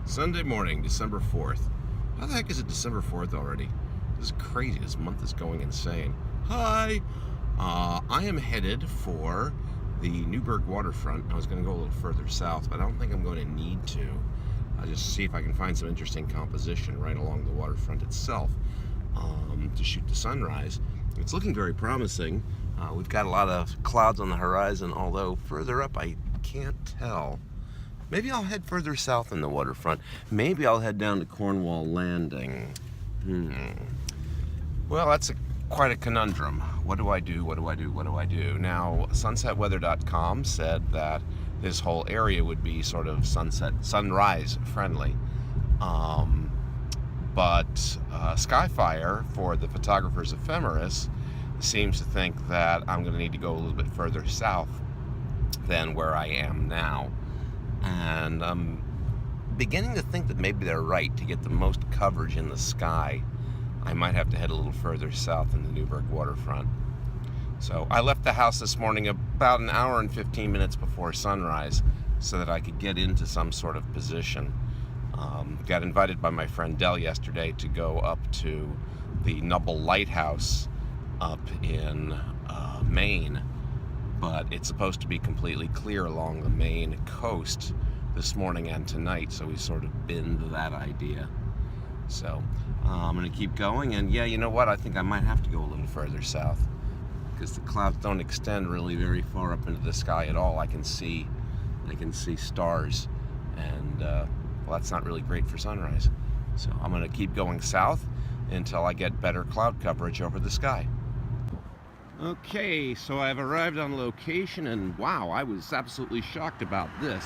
Sunday morning, December 4th. How the heck is it December 4th already? This is crazy. This month is going insane. Hi! I am headed for the Newburgh waterfront. I was going to go a little further south, but I don't think I'm going to need to. I'll just see if I can find some interesting composition right along the waterfront itself to shoot the sunrise. It's looking very promising. We've got a lot of clouds on the horizon, although further up I can't tell. Maybe I'll head further south in the waterfront. Maybe I'll head down to Cornwall Landing. Well, that's quite a conundrum. What do I do? What do I do? What do I do? Now, sunsetweather.com said that this whole area would be sort of sunrise friendly. But Skyfire, for the photographer's ephemeris, seems to think that I'm going to need to go a little bit further south than where I am now. And I'm beginning to think that maybe they're right. To get the most coverage in the sky, I might have to head a little further south in the Newburgh waterfront. So I left the house this morning about an hour and 15 minutes before sunrise so that I could get into some sort of position. Got invited by my friend Dell yesterday to go up to the Nubble Lighthouse up in Maine. But it's supposed to be completely clear along the Maine coast this morning and tonight, so we sort of binned that idea. So I'm going to keep going, and yeah, you know what? I think I might have to go a little further south because the clouds don't extend really very far up into the sky at all. I can see stars, and well, that's not really great for sunrise. So I'm going to keep going south until I get better cloud coverage over the sky. Okay, so I've arrived on location, and wow, I was absolutely shocked about this.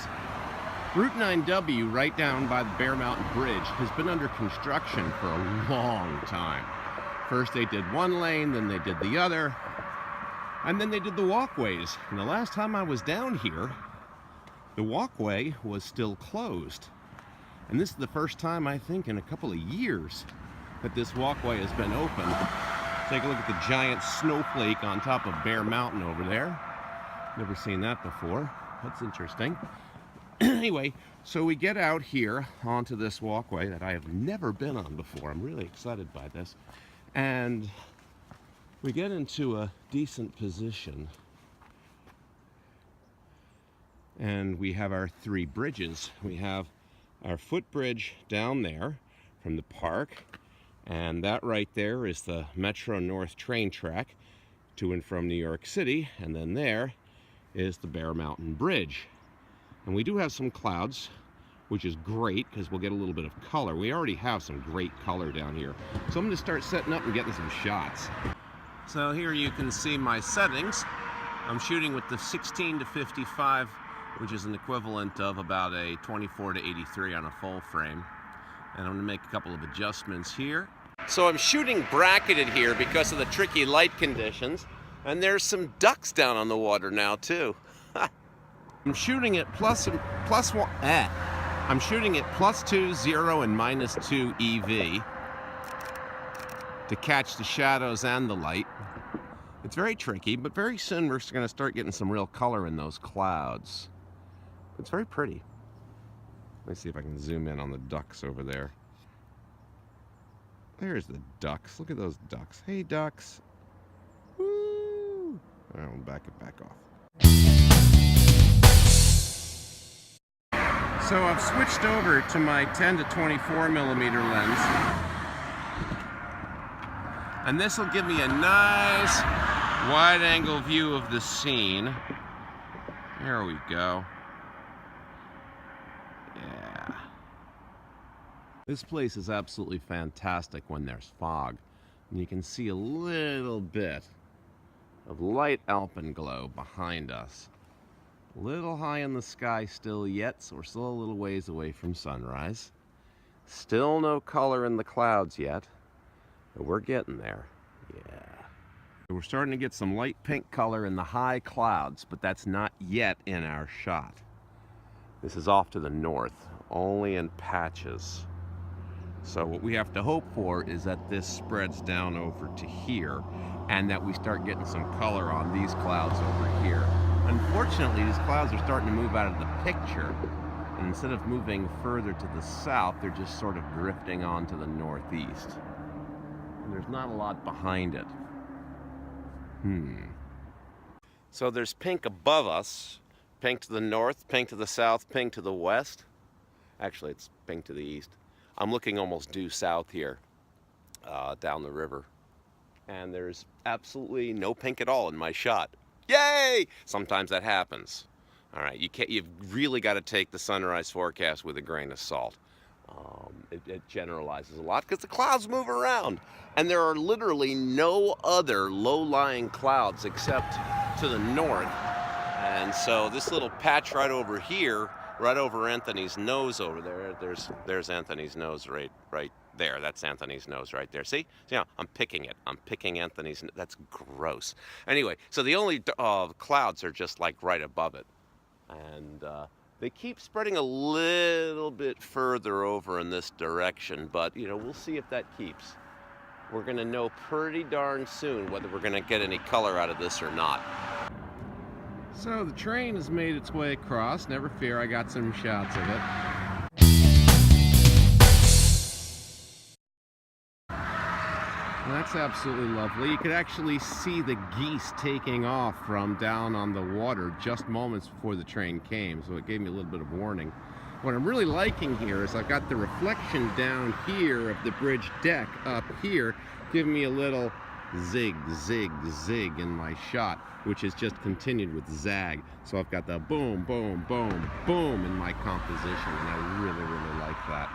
Route 9W, right down by the Bear Mountain Bridge, has been under construction for a long time. First they did one lane, then they did the other, and then they did the walkways. And the last time I was down here, the walkway was still closed. And this is the first time, I think, in a couple of years that this walkway has been open. Take a look at the giant snowflake on top of Bear Mountain over there. Never seen that before. That's interesting. Anyway, so we get out here onto this walkway that I have never been on before. I'm really excited by this. And we get into a decent position. And we have our three bridges. We have our footbridge down there from the park. And that right there is the Metro North train track to and from New York City. And then there is the Bear Mountain Bridge. And we do have some clouds, which is great because we'll get a little bit of color. We already have some great color down here. So I'm going to start setting up and getting some shots. So here you can see my settings. I'm shooting with the 16 to 55, which is an equivalent of about a 24 to 83 on a full frame. And I'm going to make a couple of adjustments here. So I'm shooting bracketed here because of the tricky light conditions, and there's some ducks down on the water now too. I'm shooting at I'm shooting at +2, 0, and -2 EV to catch the shadows and the light. It's very tricky, but very soon we're going to start getting some real color in those clouds. It's very pretty. Let me see if I can zoom in on the ducks over there. There's the ducks. Look at those ducks. Hey, ducks. Woo! All right, we'll back off. So I've switched over to my 10 to 24 millimeter lens. And this will give me a nice wide angle view of the scene. There we go. Yeah. This place is absolutely fantastic when there's fog. And you can see a little bit of light alpenglow behind us. A little high in the sky still yet, so we're still a little ways away from sunrise. Still no color in the clouds yet, but we're getting there. Yeah. We're starting to get some light pink color in the high clouds, but that's not yet in our shot. This is off to the north, only in patches. So what we have to hope for is that this spreads down over to here and that we start getting some color on these clouds over here. Unfortunately, these clouds are starting to move out of the picture. And instead of moving further to the south, they're just sort of drifting on to the northeast. And there's not a lot behind it. So there's pink above us, pink to the north, pink to the south, pink to the west. Actually, it's pink to the east. I'm looking almost due south here, down the river. And there's absolutely no pink at all in my shot. Yay! Sometimes that happens. All right, you've really got to take the sunrise forecast with a grain of salt. It generalizes a lot because the clouds move around. And there are literally no other low-lying clouds except to the north. And so this little patch right over here, right over Anthony's nose over there, there's Anthony's nose right there. That's Anthony's nose right there. See? Yeah, I'm picking it. I'm picking Anthony's. That's gross. Anyway, so the only clouds are just like right above it. And they keep spreading a little bit further over in this direction, but you know, we'll see if that keeps. We're gonna know pretty darn soon whether we're gonna get any color out of this or not. So the train has made its way across. Never fear, I got some shots of it. And that's absolutely lovely. You could actually see the geese taking off from down on the water just moments before the train came, so it gave me a little bit of warning. What I'm really liking here is I've got the reflection down here of the bridge deck up here, giving me a little zig, zig, zig in my shot, which is just continued with zag. So I've got the boom, boom, boom, boom in my composition, and I really, really like that.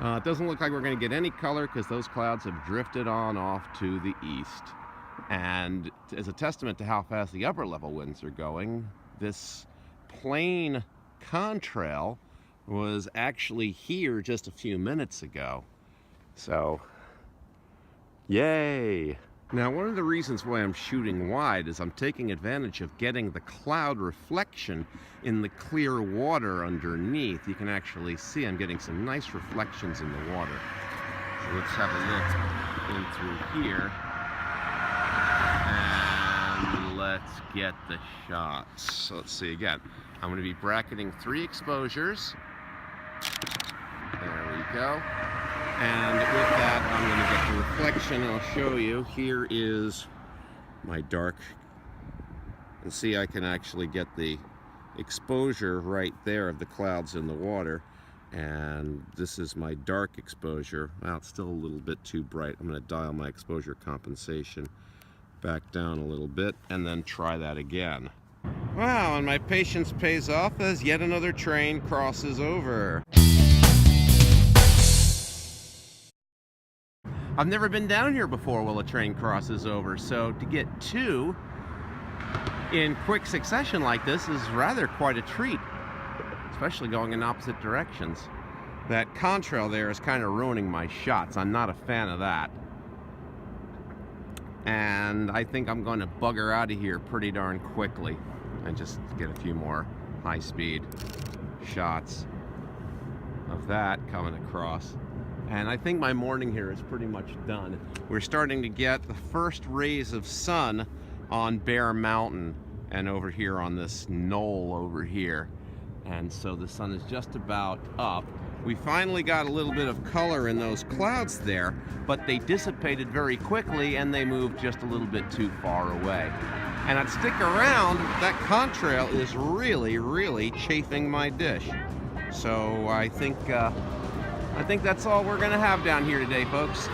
It doesn't look like we're going to get any color because those clouds have drifted on off to the east. And as a testament to how fast the upper level winds are going, this plain contrail was actually here just a few minutes ago. So, yay! Now, one of the reasons why I'm shooting wide is I'm taking advantage of getting the cloud reflection in the clear water underneath. You can actually see I'm getting some nice reflections in the water. So let's have a look in through here. And let's get the shots. So let's see again. I'm going to be bracketing 3 exposures. There we go. And with that, I'm going to get the reflection. I'll show you. Here is my dark. And see, I can actually get the exposure right there of the clouds in the water. And this is my dark exposure. Well, it's still a little bit too bright. I'm going to dial my exposure compensation back down a little bit and then try that again. Wow, and my patience pays off as yet another train crosses over. I've never been down here before while a train crosses over, so to get 2 in quick succession like this is rather quite a treat, especially going in opposite directions. That contrail there is kind of ruining my shots. I'm not a fan of that. And I think I'm going to bugger out of here pretty darn quickly and just get a few more high-speed shots of that coming across. And I think my morning here is pretty much done. We're starting to get the first rays of sun on Bear Mountain and over here on this knoll over here. And so the sun is just about up. We finally got a little bit of color in those clouds there, but they dissipated very quickly and they moved just a little bit too far away. And I'd stick around, that contrail is really, really chafing my dish. So I think that's all we're gonna have down here today, folks.